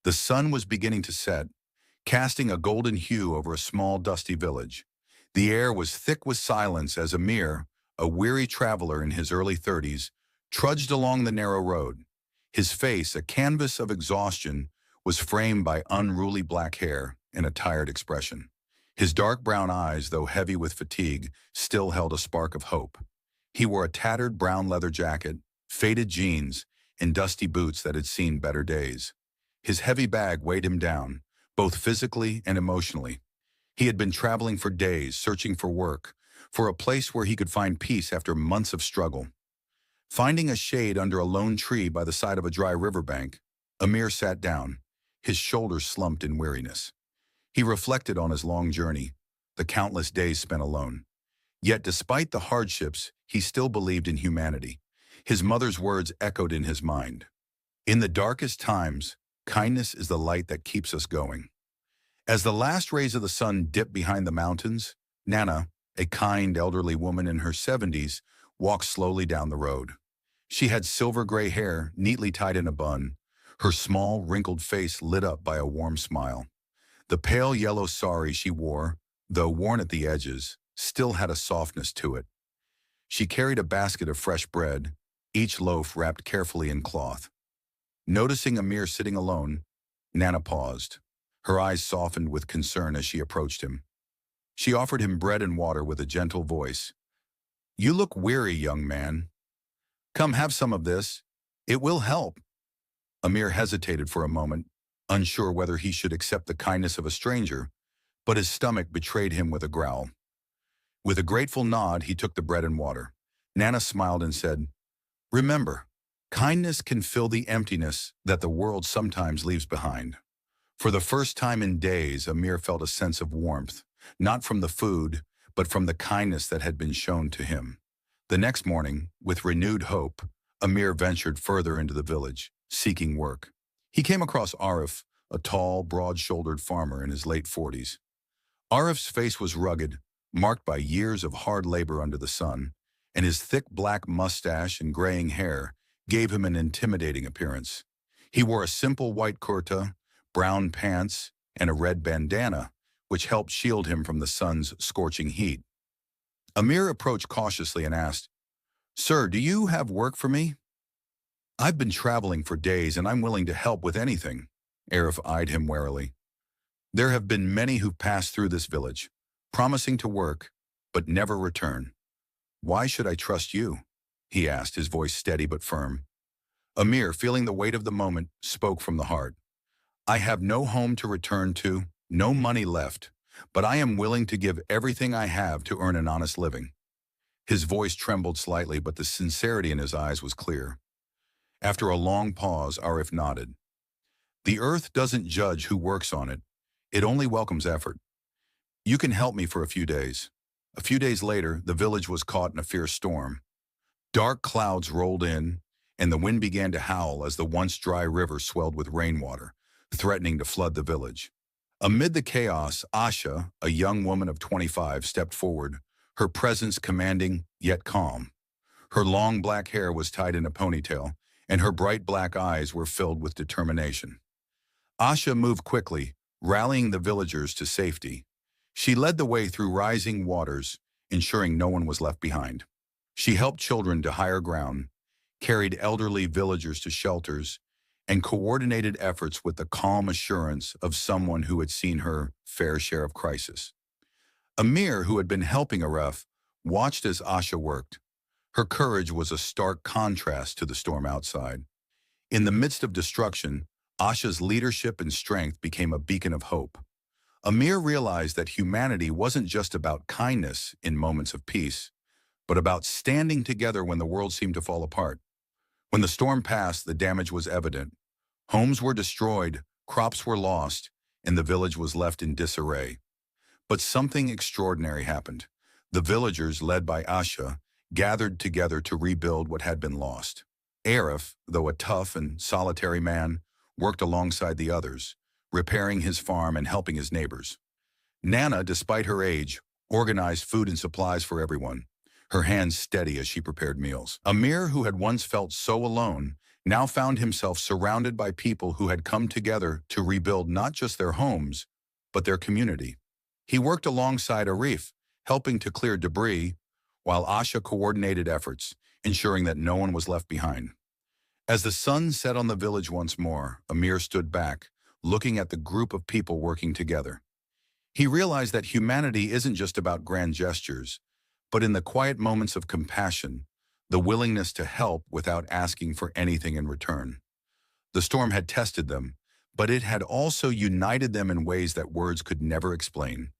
The sun was beginning to set, casting a golden hue over a small, dusty village. The air was thick with silence as Amir, a weary traveler in his early 30s, trudged along the narrow road. His face, a canvas of exhaustion, was framed by unruly black hair and a tired expression. His dark brown eyes, though heavy with fatigue, still held a spark of hope. He wore a tattered brown leather jacket, faded jeans, and dusty boots that had seen better days. His heavy bag weighed him down, both physically and emotionally. He had been traveling for days, searching for work, for a place where he could find peace after months of struggle. Finding a shade under a lone tree by the side of a dry riverbank, Amir sat down, his shoulders slumped in weariness. He reflected on his long journey, the countless days spent alone. Yet despite the hardships, he still believed in humanity. His mother's words echoed in his mind. In the darkest times, kindness is the light that keeps us going. As the last rays of the sun dipped behind the mountains, Nana, a kind elderly woman in her 70s, walked slowly down the road. She had silver gray hair neatly tied in a bun, her small, wrinkled face lit up by a warm smile. The pale yellow sari she wore, though worn at the edges, still had a softness to it. She carried a basket of fresh bread, each loaf wrapped carefully in cloth. Noticing Amir sitting alone, Nana paused. Her eyes softened with concern as she approached him. She offered him bread and water with a gentle voice. "You look weary, young man. Come have some of this. It will help." Amir hesitated for a moment, unsure whether he should accept the kindness of a stranger, but his stomach betrayed him with a growl. With a grateful nod, he took the bread and water. Nana smiled and said, "Remember, kindness can fill the emptiness that the world sometimes leaves behind." For the first time in days, Amir felt a sense of warmth, not from the food, but from the kindness that had been shown to him. The next morning, with renewed hope, Amir ventured further into the village, seeking work. He came across Arif, a tall, broad-shouldered farmer in his late 40s. Arif's face was rugged, marked by years of hard labor under the sun, and his thick black mustache and graying hair gave him an intimidating appearance. He wore a simple white kurta, brown pants, and a red bandana, which helped shield him from the sun's scorching heat. Amir approached cautiously and asked, "Sir, do you have work for me?" "I've been traveling for days and I'm willing to help with anything." Arif eyed him warily. "There have been many who've passed through this village, promising to work, but never return. Why should I trust you?" he asked, his voice steady but firm. Amir, feeling the weight of the moment, spoke from the heart. "I have no home to return to, no money left, but I am willing to give everything I have to earn an honest living." His voice trembled slightly, but the sincerity in his eyes was clear. After a long pause, Arif nodded. "The earth doesn't judge who works on it. It only welcomes effort. You can help me for a few days." A few days later, the village was caught in a fierce storm. Dark clouds rolled in, and the wind began to howl as the once dry river swelled with rainwater, threatening to flood the village. Amid the chaos, Asha, a young woman of 25, stepped forward, her presence commanding yet calm. Her long black hair was tied in a ponytail, and her bright black eyes were filled with determination. Asha moved quickly, rallying the villagers to safety. She led the way through rising waters, ensuring no one was left behind. She helped children to higher ground, carried elderly villagers to shelters, and coordinated efforts with the calm assurance of someone who had seen her fair share of crisis. Amir, who had been helping Aref, watched as Asha worked. Her courage was a stark contrast to the storm outside. In the midst of destruction, Asha's leadership and strength became a beacon of hope. Amir realized that humanity wasn't just about kindness in moments of peace, but about standing together when the world seemed to fall apart. When the storm passed, the damage was evident. Homes were destroyed, crops were lost, and the village was left in disarray. But something extraordinary happened. The villagers, led by Asha, gathered together to rebuild what had been lost. Arif, though a tough and solitary man, worked alongside the others, repairing his farm and helping his neighbors. Nana, despite her age, organized food and supplies for everyone, her hands steady as she prepared meals. Amir, who had once felt so alone, now found himself surrounded by people who had come together to rebuild not just their homes, but their community. He worked alongside Arif, helping to clear debris, while Asha coordinated efforts, ensuring that no one was left behind. As the sun set on the village once more, Amir stood back, looking at the group of people working together. He realized that humanity isn't just about grand gestures, but in the quiet moments of compassion, the willingness to help without asking for anything in return. The storm had tested them, but it had also united them in ways that words could never explain.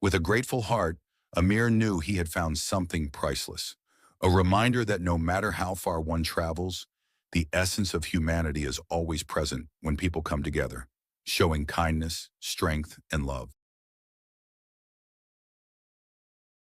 With a grateful heart, Amir knew he had found something priceless, a reminder that no matter how far one travels, the essence of humanity is always present when people come together, showing kindness, strength, and love.